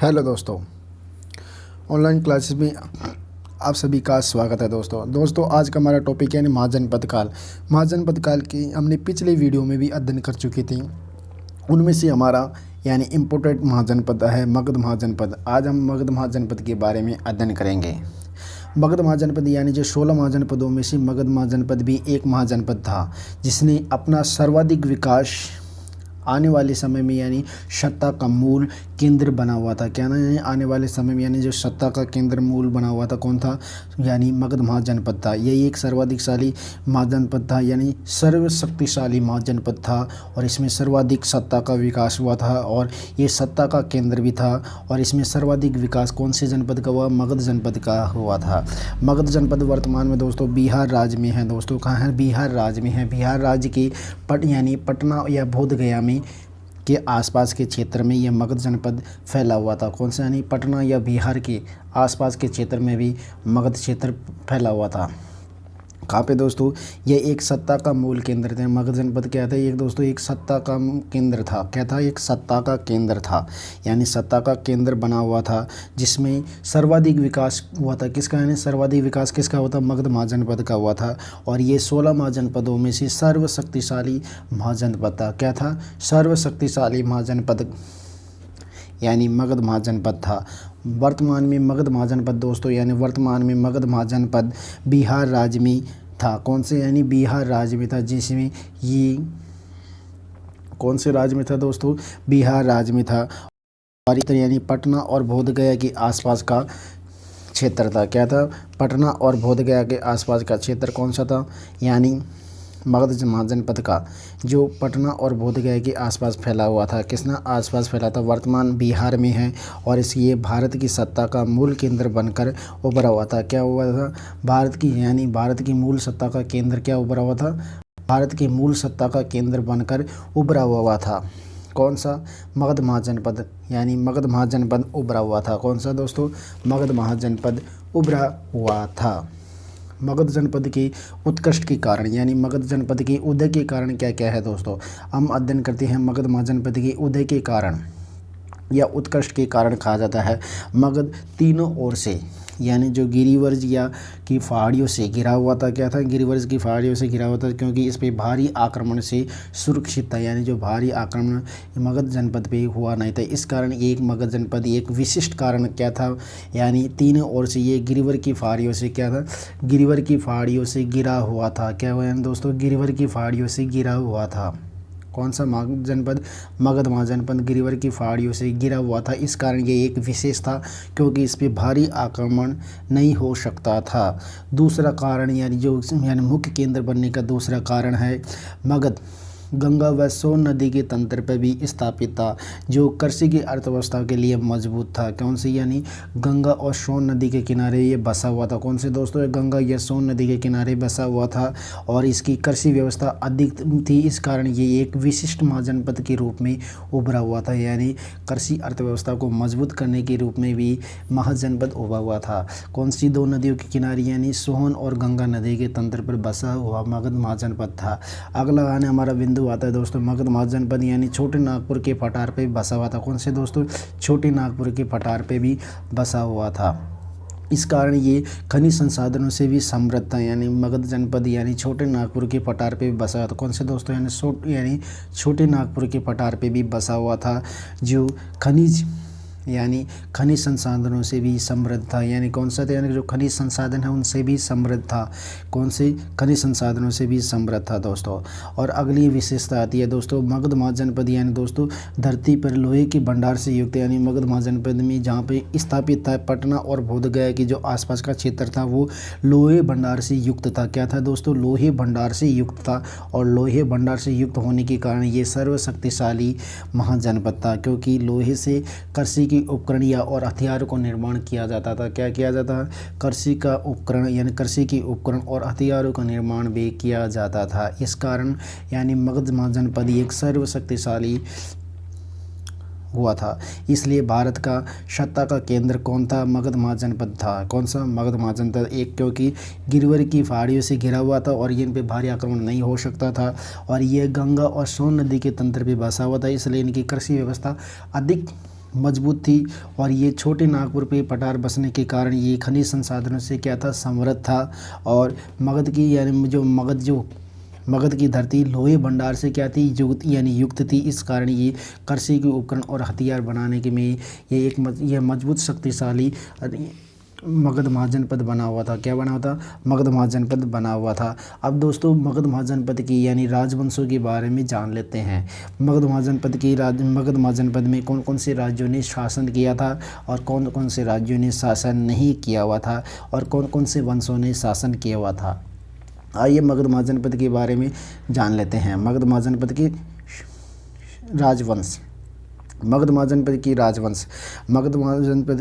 Hello दोस्तों, online classes में आप सभी का स्वागत है। दोस्तों आज का हमारा टॉपिक है महाजनपद काल। महाजनपद काल की हमने पिछले वीडियो में भी अध्ययन कर चुकी थी। उनमें से हमारा इम्पोर्टेंट महाजनपद है मगध महाजनपद। आज हम मगध महाजनपद के बारे में अध्ययन करेंगे। मगध महाजनपद जो 16 महाजनपदों में से मगध महाजनपद भी एक महाजनपद था, जिसने अपना सर्वाधिक विकास आने वाले समय में सत्ता का मूल केंद्र बना हुआ था। क्या ना आने वाले समय में जो सत्ता का केंद्र मूल बना हुआ था कौन था? मगध महाजनपद था। यही एक सर्वाधिकशाली महाजनपद था, सर्वशक्तिशाली महाजनपद था, और इसमें सर्वाधिक सत्ता का विकास हुआ था और ये सत्ता का केंद्र भी था। और इसमें सर्वाधिक विकास कौन से जनपद का हुआ? मगध जनपद का हुआ था। मगध जनपद वर्तमान में दोस्तों बिहार राज्य में है। दोस्तों कहाँ है? बिहार राज्य में है। बिहार राज्य के पटना या बोधगया में के आसपास के क्षेत्र में यह मगध जनपद फैला हुआ था। कौन सा? पटना या बिहार के आसपास के क्षेत्र में भी मगध क्षेत्र फैला हुआ था। कहाँ पे दोस्तों? यह एक सत्ता का मूल केंद्र था। मगध जनपद क्या था? एक सत्ता का केंद्र था। क्या था? एक सत्ता का केंद्र था, सत्ता का केंद्र बना हुआ था, जिसमें सर्वाधिक विकास हुआ था। किसका? सर्वाधिक विकास किसका हुआ था? मगध महाजनपद का हुआ था। और ये 16 महाजनपदों में से सर्वशक्तिशाली महाजनपद था। क्या था? सर्वशक्तिशाली महाजनपद मगध महाजनपद था। वर्तमान में मगध महाजनपद दोस्तों वर्तमान में मगध महाजनपद बिहार राज्य में था। कौन से? बिहार राज्य में था, जिसमें ये कौन से राज्य में था दोस्तों? बिहार राज्य में था। और इधर पटना और बोधगया के आसपास का क्षेत्र था। क्या था? पटना और बोधगया के आसपास का क्षेत्र कौन सा था? मगध महाजनपद का जो पटना और बोधगया के आसपास फैला हुआ था। किसना आसपास फैला था? वर्तमान बिहार में है, और ये भारत की सत्ता का मूल केंद्र बनकर उभरा हुआ था। क्या हुआ था? भारत की मूल सत्ता का केंद्र क्या उभरा हुआ था? भारत की मूल सत्ता का केंद्र बनकर उभरा हुआ था। कौन सा? मगध महाजनपद। मगध महाजनपद उभरा हुआ था। कौन सा दोस्तों? मगध महाजनपद उभरा हुआ था। मगध जनपद के उत्कृष्ट के कारण मगध जनपद के उदय के कारण क्या क्या है दोस्तों? हम अध्ययन करते हैं मगध महाजनपद के उदय के कारण या उत्कृष्ट के कारण कहा जाता है। मगध तीनों ओर से जो गिरिवर्ज या की पहाड़ियों से घिरा हुआ था। क्या था? गिरिवर्ज की पहाड़ियों से घिरा हुआ था, क्योंकि इस पे भारी आक्रमण से सुरक्षित था। जो भारी आक्रमण मगध जनपद पे हुआ नहीं था। इस कारण एक मगध जनपद एक विशिष्ट कारण क्या था? तीनों ओर से ये गिरिवर की पहाड़ियों से क्या था? गिरिवर की पहाड़ियों से घिरा हुआ था। क्या हुआ दोस्तों? गिरिवर की पहाड़ियों से घिरा हुआ था। कौन सा जनपद? मगध महाजनपद गिरिवर की पहाड़ियों से घिरा हुआ था। इस कारण ये एक विशेष था, क्योंकि इस पे भारी आक्रमण नहीं हो सकता था। दूसरा कारण मुख्य केंद्र बनने का दूसरा कारण है मगध गंगा व सोन नदी के तंत्र पर भी स्थापित था, जो कृषि की अर्थव्यवस्था के लिए मजबूत था। कौन सी? गंगा और सोन नदी के किनारे ये बसा हुआ था। कौन से दोस्तों? गंगा या सोन नदी के किनारे बसा हुआ था, और इसकी कृषि व्यवस्था अधिक थी। इस कारण ये एक विशिष्ट महाजनपद के रूप में उभरा हुआ था। कृषि अर्थव्यवस्था को मजबूत करने के रूप में भी महाजनपद उभरा हुआ था। कौन सी दो नदियों के किनारे सोन और गंगा नदी के तंत्र पर बसा हुआ मगध महाजनपद था। अगला हमारा बिंदु आता है दोस्तों मगध महाजनपद छोटे नागपुर के पठार पे बसा हुआ था। कौन से दोस्तों? छोटे नागपुर के पठार पे भी बसा हुआ था। इस कारण ये खनिज संसाधनों से भी समृद्ध था। मगध जनपद छोटे नागपुर के पठार पे भी बसा हुआ था। कौन से दोस्तों? छोटे नागपुर के पठार पे भी बसा हुआ था, जो खनिज संसाधनों से भी समृद्ध था। कौन सा था? जो खनिज संसाधन है उनसे भी समृद्ध था। कौन से? खनिज संसाधनों से भी समृद्ध था दोस्तों। और अगली विशेषता आती है दोस्तों मगध महाजनपद दोस्तों धरती पर लोहे के भंडार से युक्त। मगध महाजनपद में जहाँ पे स्थापित था पटना और बोधगया की जो आसपास का क्षेत्र था वो लोहे भंडार से युक्त था। क्या था दोस्तों? लोहे भंडार से युक्त था। और लोहे भंडार से युक्त होने के कारण ये सर्वशक्तिशाली महाजनपद था, क्योंकि लोहे से कृषि की उपकरण या और हथियारों को निर्माण किया जाता था। क्या किया जाता है? कृषि का उपकरण कृषि की उपकरण और हथियारों का निर्माण भी किया जाता था। इस कारण मगध महाजनपद एक सर्वशक्तिशाली हुआ था। इसलिए भारत का सत्ता का केंद्र कौन था? मगध महाजनपद था। कौन सा? मगध महाजनपद क्योंकि गिरिवर की पहाड़ियों से घिरा हुआ था और इन पे भारी आक्रमण नहीं हो सकता था, और ये गंगा और सोन नदी के तंत्र पे बसा हुआ था, इसलिए इनकी कृषि व्यवस्था अधिक मजबूत थी और ये छोटे नागपुर पे पठार बसने के कारण ये खनिज संसाधनों से क्या था, समृद्ध था। और मगध की यानी जो मगध की धरती लोहे भंडार से क्या थी, युक्त थी। इस कारण ये कृषि के उपकरण और हथियार बनाने के में ये मजबूत शक्तिशाली मगध महाजनपद बना हुआ था। क्या बना हुआ था? मगध महाजनपद बना हुआ था। अब दोस्तों मगध महाजनपद की यानी राजवंशों के बारे में जान लेते हैं। मगध महाजनपद में कौन कौन से राज्यों ने शासन किया था और कौन कौन से राज्यों ने शासन नहीं किया हुआ था और कौन कौन से वंशों ने शासन किया हुआ था। आइए मगध महाजनपद के बारे में जान लेते हैं। मगध महाजनपद की राजवंश, मगध महाजनपद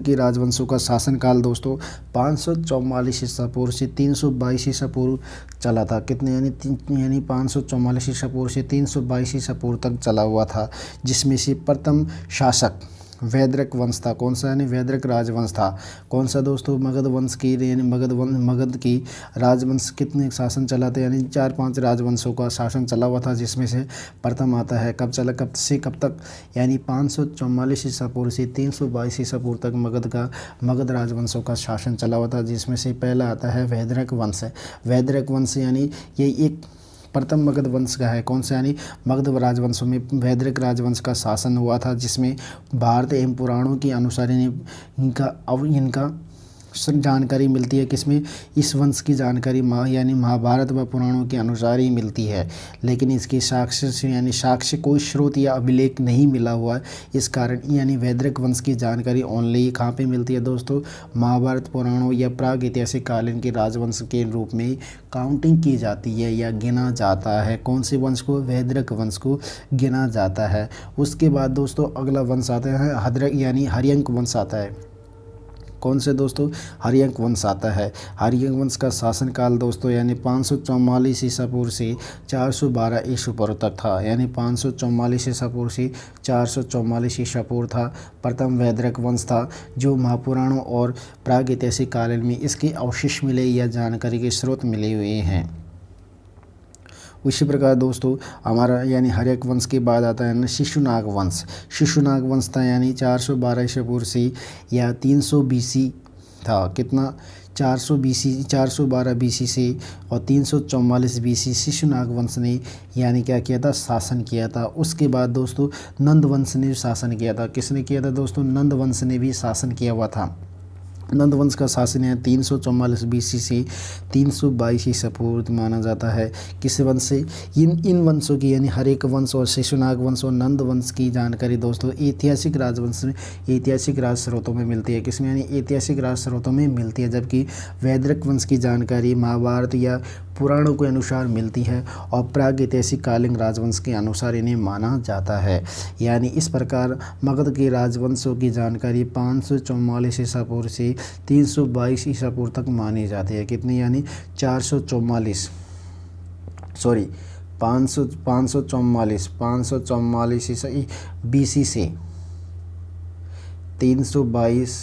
की राजवंशों का शासनकाल दोस्तों 544 ईसा पूर्व से 322 ईसा पूर्व चला था। कितने यानी 544 ईसा पूर्व से 322 ईसा पूर्व तक चला हुआ था, जिसमें से प्रथम शासक वैद्रक वंश था। कौन सा? यानी वैद्रक राजवंश था। कौन सा दोस्तों? मगध की राजवंश कितने शासन चला था? यानी 4-5 राजवंशों का शासन चला हुआ था, जिसमें से प्रथम आता है कब तक? यानी 544 ईसा पूर्व से 322 ईसा पूर्व तक मगध राजवंशों का शासन चला हुआ था, जिसमें से पहला आता है वैद्रक वंश। वैद्रक वंश यानी ये एक प्रथम मगध वंश का है। कौन सा? यानी मगध राजवंशों में वैद्रक राजवंश का शासन हुआ था, जिसमें भारत एवं पुराणों के अनुसार इनका जानकारी मिलती है। किसमें? इस वंश की जानकारी यानी महाभारत व पुराणों के अनुसार ही मिलती है, लेकिन इसके साक्ष्य कोई स्रोत या अभिलेख नहीं मिला हुआ है। इस कारण यानी वैद्रक वंश की जानकारी ओनली कहाँ पे मिलती है दोस्तों? महाभारत पुराणों या प्राग ऐतिहासिक कालीन के राजवंश के रूप में काउंटिंग की जाती है या गिना जाता है। कौन से वंश को? वैद्रक वंश को गिना जाता है। उसके बाद दोस्तों अगला वंश आता है हद्रक यानी हर्यंक वंश आता है। कौन से दोस्तों? हर्यंक वंश आता है। हर्यंक वंश का शासनकाल दोस्तों यानी 544 ईसा पूर्व से 412 ईसा पूर्व तक था। यानी 544 ईसा पूर्व से 444 ईसा पूर्व था। प्रथम वैद्रक वंश था, जो महापुराणों और प्रागैतिहासिक कालीन में इसके अवशेष मिले या जानकारी के स्रोत मिले हुए हैं। उसी प्रकार दोस्तों हमारा यानी हर्यक वंश के बाद आता है ना शिशुनाग वंश। शिशुनाग वंश था यानी 412 ईसा पूर्व से या 300 BC था। कितना? 412 BC से और 344 BC शिशुनाग वंश ने यानी क्या किया था? शासन किया था। उसके बाद दोस्तों नंद वंश ने शासन किया था। किसने किया था दोस्तों? नंद वंश ने भी शासन किया हुआ था। नंद वंश का शासन है 344 BC से 322 ईसा पूर्व माना जाता है। किस वंश से? इन वंशों की यानी हर्यक वंश और शिशुनाग वंश और नंद वंश की जानकारी दोस्तों ऐतिहासिक राजवंश में ऐतिहासिक राज स्रोतों में मिलती है। किसमें? यानी ऐतिहासिक राज स्रोतों में मिलती है, जबकि वैद्रक वंश की जानकारी महाभारत या पुराणों के अनुसार मिलती है और प्रागैतिहासिक कालीन राजवंश के अनुसार इन्हें माना जाता है। यानी इस प्रकार मगध के राजवंशों की जानकारी 544 ईसा पूर्व से 322 ईसा पूर्व तक मानी जाती है। कितनी? यानी 544 ईसा BC से 322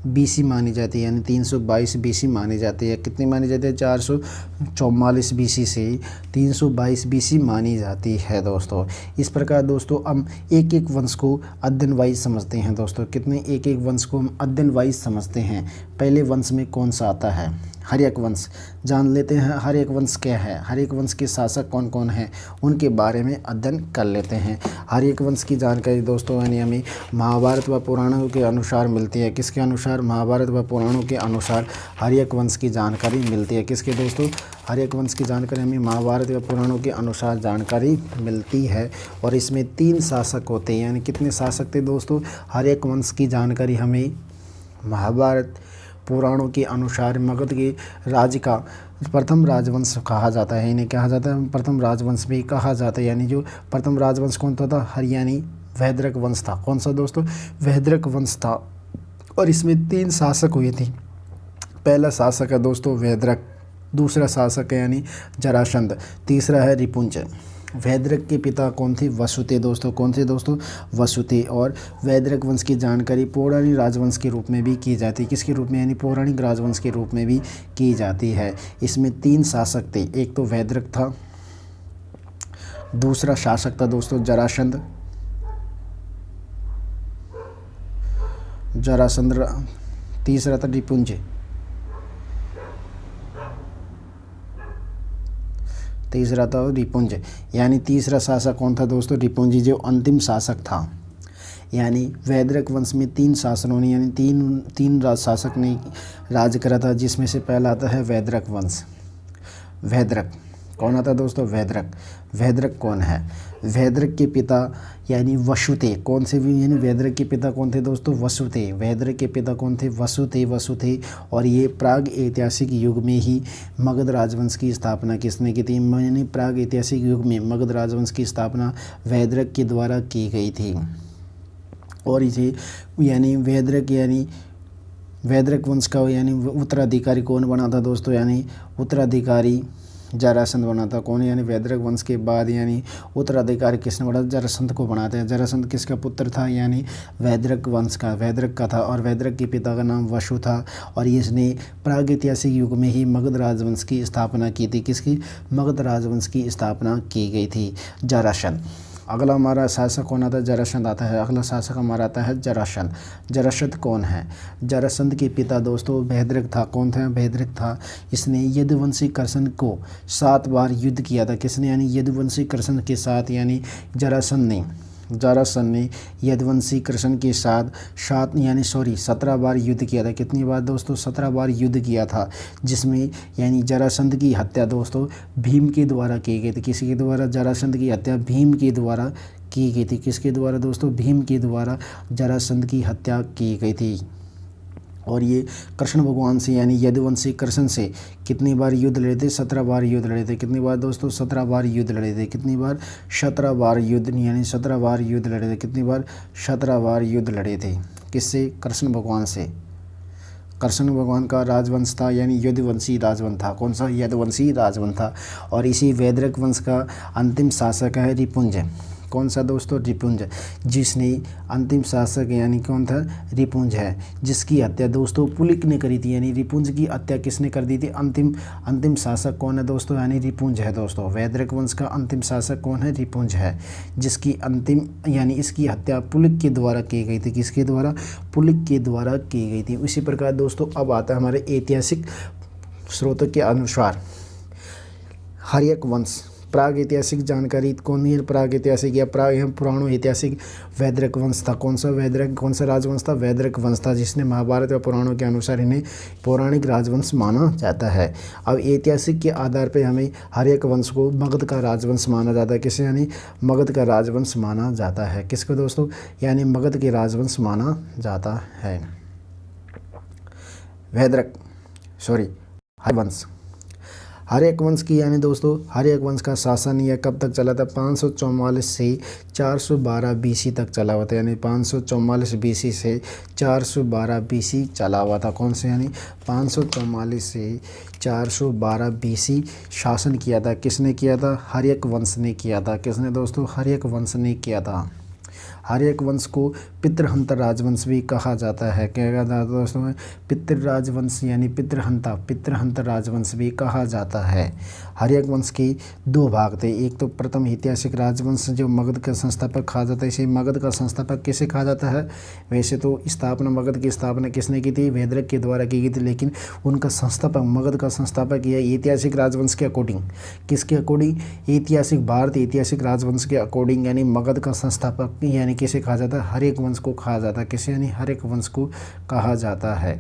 BC मानी जाती है। यानी 322 BC मानी जाती है। कितनी मानी जाती है? 444 BC से 322 BC मानी जाती है दोस्तों। इस प्रकार दोस्तों हम एक एक वंश को अध्ययन वाइज समझते हैं दोस्तों। कितने? एक एक वंश को हम अध्ययन वाइज समझते हैं। पहले वंश में कौन सा आता है? हर्यक वंश। जान लेते हैं हर्यक वंश क्या है, हर्यक वंश के शासक कौन कौन हैं, उनके बारे में अध्ययन कर लेते हैं। हर्यक वंश की जानकारी दोस्तों यानी हमें महाभारत व पुराणों के अनुसार मिलती है। किसके अनुसार? महाभारत व पुराणों के अनुसार हर्यक वंश की जानकारी मिलती है। किसके दोस्तों? हर्यक वंश की जानकारी हमें महाभारत व पुराणों के अनुसार जानकारी मिलती है। और इसमें 3 शासक होते हैं। यानी कितने शासक थे दोस्तों? हर्यक वंश की जानकारी हमें महाभारत पुराणों के अनुसार मगध के राज्य का प्रथम राजवंश कहा जाता है। इन्हें कहा जाता है प्रथम राजवंश भी कहा जाता है। यानी जो प्रथम राजवंश कौन था? हरियाणी वैद्रक वंश था। कौन सा दोस्तों? वैद्रक वंश था। और इसमें 3 शासक हुए थे। पहला शासक है दोस्तों वैद्रक, दूसरा शासक है यानी जरासंध, तीसरा है रिपुंज। वैद्रक के पिता कौन थे? वसुते दोस्तों। कौन थे दोस्तों? वसुते। और वैद्रक वंश की जानकारी पौराणिक राजवंश के रूप में भी की जाती है। किसके रूप में? यानी पौराणिक राजवंश के रूप में भी की जाती है। इसमें 3 शासक थे। एक तो वैद्रक था, दूसरा शासक था दोस्तों जरासंध, जरासंध, तीसरा था रिपुंज, तीसरा था रिपुंज। यानी तीसरा शासक कौन था दोस्तों? रिपुंज, जो अंतिम शासक था। यानी वैदरक वंश में 3 शासकों ने यानी तीन शासक ने राज करा था, जिसमें से पहला आता है वैदरक वंश। वैदरक कौन आता है दोस्तों? वैदरक। वैदरक कौन है? वैदरक के पिता यानी वसुते, कौन से भी यानी वैदरक के पिता कौन थे दोस्तों? वसुते। वैदरक के पिता कौन थे? वसुते। और ये प्राग ऐतिहासिक युग में ही मगध राजवंश की स्थापना किसने की थी? यानी प्राग ऐतिहासिक युग में मगध राजवंश की स्थापना वैदरक के द्वारा की गई थी। और इसे यानी वैदरक वंश का यानी उत्तराधिकारी कौन बना था दोस्तों? यानी उत्तराधिकारी जरासंध बना था। कौन? यानी वैदरक वंश के बाद यानी उत्तराधिकारी किसने बना? जरासंध को बनाते हैं। जरासंध किसका पुत्र था? यानी वैदरक वंश का, वैदरक का था। और वैदरक के पिता का नाम वसु था। और इसने प्रागैतिहासिक युग में ही मगध राजवंश की स्थापना की थी। किसकी? मगध राजवंश की स्थापना की गई थी। जरासंध। अगला हमारा शासक कौन आता है? जरासंध आता है। अगला शासक हमारा आता है जरासंध। जरासंध कौन है? जरासंध के पिता दोस्तों वैदरक था। कौन था? वैदरक था। इसने यदुवंशी कृष्ण को 7 बार युद्ध किया था। किसने? यानी यदुवंशी कृष्ण के साथ, यानी जरासंध ने यदुवंशी कृष्ण के साथ 17 बार युद्ध किया था। कितनी बार दोस्तों? 17 बार युद्ध किया था, जिसमें यानी जरासंध की हत्या दोस्तों भीम के द्वारा की गई थी। किसी के द्वारा? जरासंध की हत्या भीम के द्वारा की गई थी। किसके द्वारा दोस्तों? भीम के द्वारा जरासंध की हत्या की गई थी। और ये कृष्ण भगवान से यानी यदुवंशी कृष्ण से कितनी बार युद्ध लड़े थे? 17 बार युद्ध लड़े थे। कितनी बार दोस्तों? 17 बार युद्ध लड़े थे। कितनी बार? 17 बार युद्ध, यानी 17 बार युद्ध लड़े थे। कितनी बार? 17 बार युद्ध लड़े थे। किससे? कृष्ण भगवान से। कृष्ण भगवान का राजवंश था, यानी यदुवंशी राजवंश था। कौन सा? यदुवंशी राजवंश था। और इसी वैदरक वंश का अंतिम शासक है रिपुंज। कौन सा दोस्तों? रिपुंज, जिसने अंतिम शासक यानी कौन था? रिपुंज है, जिसकी हत्या दोस्तों पुलिक ने करी थी। यानी रिपुंज की हत्या किसने कर दी थी? अंतिम शासक कौन है दोस्तों? यानी रिपुंज है दोस्तों। वैदरक वंश का अंतिम शासक कौन है? रिपुंज है, जिसकी इसकी हत्या पुलिक के द्वारा की गई थी। किसके द्वारा? पुलिक के द्वारा की गई थी। इसी प्रकार दोस्तों अब आता है हमारे ऐतिहासिक स्रोतों के अनुसार हर्यक वंश। प्राग ऐतिहासिक जानकारी कौन है? प्राग ऐतिहासिक या पुराणो ऐतिहासिक वैदरक वंश था। कौन सा राजवंश था? वैदरक वंश था, जिसने महाभारत व पुराणों के अनुसार इन्हें पौराणिक राजवंश माना जाता है। अब ऐतिहासिक के आधार पर हमें हर्यक वंश को मगध का राजवंश माना जाता है। किसे? यानी मगध का राजवंश माना जाता है। किसको दोस्तों? यानी मगध के राजवंश माना जाता है। हर्यवंश। हर्यक वंश की यानी दोस्तों हर्यक वंश का शासन यह कब तक चला था? 544 से 412 BC तक चला हुआ था। यानी 544 BC से 412 BC चला हुआ था। कौन से? यानी 544 से 412 BC शासन किया था। किसने किया था? हर्यक वंश ने किया था। किसने दोस्तों? हर्यक वंश ने किया था। हर्यक वंश को पितृहंता राजवंश भी कहा जाता है। क्या कहता है दोस्तों? पितृ राजवंश यानी पितृहंता राजवंश भी कहा जाता है। हर्यक वंश के 2 भाग थे। एक तो प्रथम ऐतिहासिक राजवंश जो मगध का संस्थापक कहा जाता है। इसे मगध का संस्थापक किसे कहा जाता है? वैसे तो मगध की स्थापना किसने की थी? वैदरक के द्वारा की गई थी, लेकिन उनका संस्थापक मगध का संस्थापक यह ऐतिहासिक राजवंश के अकॉर्डिंग, किसके अकॉर्डिंग? भारत ऐतिहासिक राजवंश के अकॉर्डिंग यानी मगध का संस्थापक यानी किसे कहा जाता है? हर्यक वंश को कहा जाता है। किसे? यानी हर्यक वंश को कहा जाता है।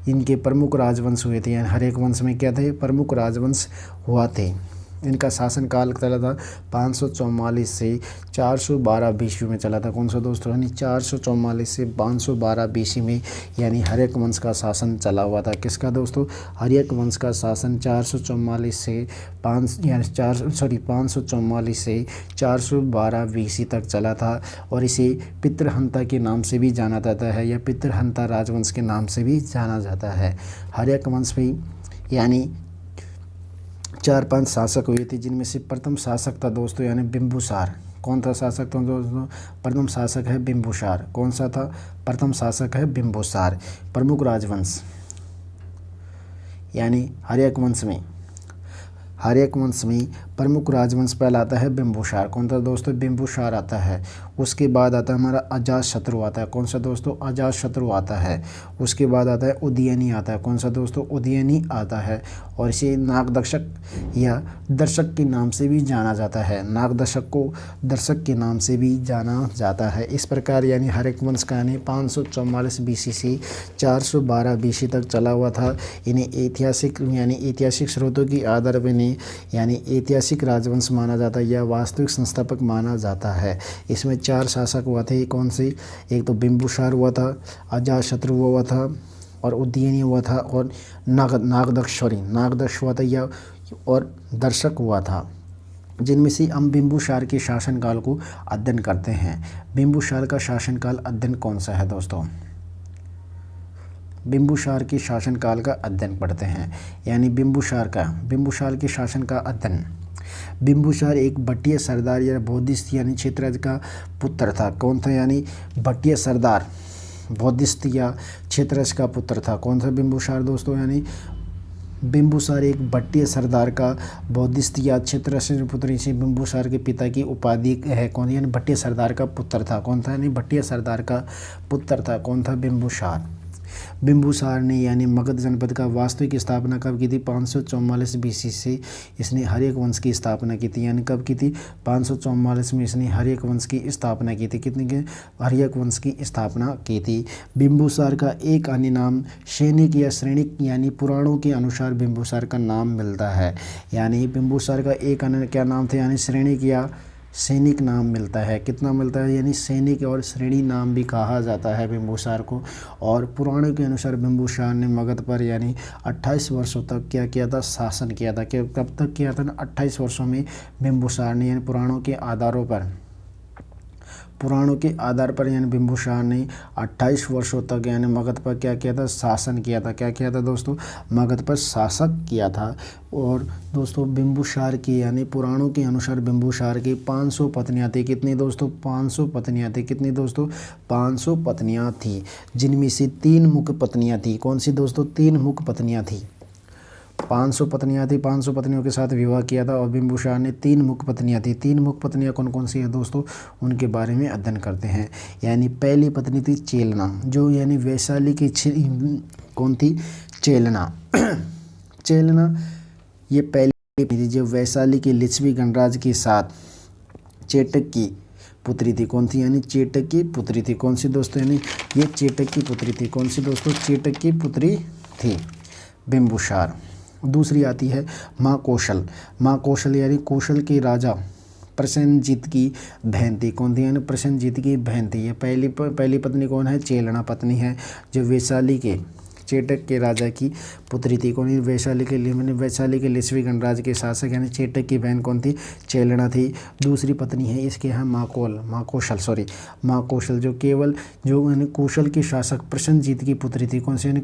इनके प्रमुख राजवंश हुए थे। यानी हर्यक वंश में क्या थे? प्रमुख राजवंश हुआ थे। इनका शासनकाल चला था 544 से 412 BC में चला था। कौन सा दोस्तों? यानी 444 से 512 BC में यानी हर्यक वंश का शासन चला हुआ था। किसका दोस्तों? हर्यक वंश का शासन 544 से 412 BC तक चला था। और इसे पितृहंता के नाम से भी जाना जाता है, या पितृहंता राजवंश के नाम से भी जाना जाता है। हर्यक वंश में यानी 4-5 शासक हुए थे, जिनमें से प्रथम शासक था दोस्तों यानी बिंबुसार। कौन था शासक था दोस्तों? प्रथम शासक है बिंबुसार। कौन सा था? प्रथम शासक है बिंबुसार। प्रमुख राजवंश यानी हर्यक वंश में प्रमुख राजवंश पहला आता है बिंबुसार। कौन सा दोस्तों? बिंबुसार आता है। उसके बाद आता है हमारा अजातशत्रु आता है। कौन सा दोस्तों? अजातशत्रु आता है। उसके बाद आता है उदयनी आता है। कौन सा दोस्तों? उदयनी आता है। और इसे नागदक्षक या दर्शक के नाम से भी जाना जाता है। नागदक्षक को दर्शक के नाम से भी जाना जाता है। इस प्रकार यानी हर्यक वंश का यानी 544 BC से 412 BC तक चला हुआ था। इन्हें ऐतिहासिक स्रोतों की आधार पर इन्हें यानी ऐतिहासिक राजवंश माना जाता है या वास्तविक संस्थापक माना जाता है। इसमें 4 शासक हुआ थे। कौन से? एक तो बिंबुसार हुआ था, अजातशत्रु हुआ था, और उदयनी हुआ था, और नागदक्ष हुआ था या और दर्शक हुआ था, जिनमें से हम बिंबुसार के शासनकाल को अध्ययन करते हैं। बिंबुसार का शासनकाल अध्ययन कौन सा है दोस्तों? बिंबुसार के शासनकाल का अध्ययन पढ़ते हैं। यानी बिंबुसार के शासन का अध्ययन। बिंबुसार एक भट्टीय सरदार या बौद्धिस्ट यानी क्षेत्रज का पुत्र था। कौन था? यानी भट्टीय सरदार, बौद्धिस्ट या क्षेत्रज का पुत्र था। कौन सा बिंबुसार दोस्तों? यानी बिंबुसार एक भट्टीय सरदार का बौद्धिस्ट या क्षेत्रज पुत्र से बिंबुसार के पिता की उपाधि है। कौन? यानी भट्टीय सरदार का पुत्र था। कौन था? यानी भट्टीय सरदार का पुत्र था। कौन था? बिंबुसार। बिंबुसार ने यानी मगध जनपद का वास्तविक स्थापना कब की थी? 544 BC से इसने हर्यक वंश की स्थापना की थी। यानी कब की थी? 544 में इसने हर्यक वंश की स्थापना की थी। कितने के? हर्यक वंश की स्थापना की थी। बिंबुसार का एक अन्य नाम सैनिक या श्रेणिक यानी पुराणों के अनुसार बिंबुसार का नाम मिलता है। यानी बिंबुसार का एक अन्य क्या नाम थे? यानी श्रेणिक या सैनिक नाम मिलता है। कितना मिलता है? यानी सैनिक और श्रेणी नाम भी कहा जाता है बिंबुसार को। और पुराणों के अनुसार बिंबुसार ने मगध पर यानी 28 वर्षों तक क्या किया था? शासन किया था। कब तक किया था ना? 28 वर्षों में बिंबुसार ने यानी पुराणों के आधार पर यानी बिंबुसार ने 28 वर्षों तक यानी मगध पर क्या किया था? शासन किया था। क्या किया था दोस्तों? मगध पर शासक किया था। और दोस्तों बिंबुसार की यानी पुराणों के अनुसार बिंबुसार की 500 पत्नियां थी। कितनी दोस्तों? 500 पत्नियां थी। कितनी दोस्तों? 500 पत्नियां थी, जिनमें से 3 मुख्य पत्नियां थी। कौन सी दोस्तों? 3 मुख्य पत्नियां थी। 500 पत्नियां थी, 500 पत्नियों के साथ विवाह किया था। और बिंबुसार ने 3 मुख्य पत्नियां थी। 3 मुख्य पत्नियां कौन कौन सी है दोस्तों? उनके बारे में अध्ययन करते हैं। यानी पहली पत्नी थी चेलना, जो यानी वैशाली की कौन थी? चेलना। चेलना ये पहली पत्नी थी जो वैशाली के लिच्छवी गणराज के साथ चेटक की पुत्री थी। कौन थी? यानी चेटक की पुत्री थी। कौन सी दोस्तों? यानी ये चेटक की पुत्री थी। कौन सी दोस्तों? चेटक की पुत्री थी बिंबुसार। दूसरी आती है माँ कौशल। माँ कौशल यानी कौशल के राजा प्रसेनजीत की बहन थी। कौन थी? यानी प्रसेनजीत की बहन थी। ये पहली पत्नी कौन है? चेलना पत्नी है, जो वैशाली के चेटक के राजा की पुत्री थी। कौन? वैशाली के लिच्छवी गणराज के शासक यानी चेटक की बहन कौन थी? चेलना थी। दूसरी पत्नी है इसके यहाँ माँ कौशल जो यानी कौशल के शासक प्रसेनजीत की पुत्री थी। कौन सी? यानी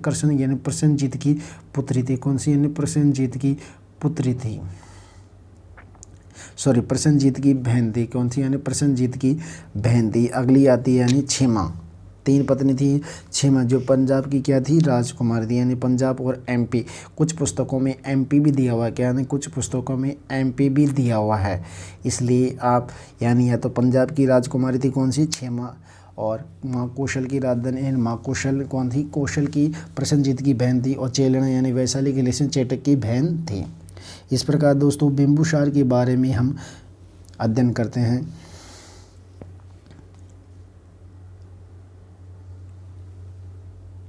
प्रसेनजीत की पुत्री थी। कौन सी? यानी प्रसेनजीत की पुत्री थी, प्रसेनजीत की बहन थी। कौन सी? यानी प्रसेनजीत की बहन थी। अगली आती है यानी क्षेमा। 3 पत्नी थी क्षेमा, जो पंजाब की क्या थी? राजकुमार थी। यानी पंजाब और MP, कुछ पुस्तकों में MP भी दिया हुआ है। क्या? यानी कुछ पुस्तकों में MP भी दिया हुआ है, इसलिए आप यानी या तो पंजाब की राजकुमारी थी कौन सी? क्षेमा। और माँ कौशल की राजधानी माँ कौशल कौन थी? कौशल की प्रसेनजीत की बहन थी। और चेलना यानी वैशाली के लिच्छवी चेटक की बहन थी। इस प्रकार दोस्तों बिंबुसार के बारे में हम अध्ययन करते हैं।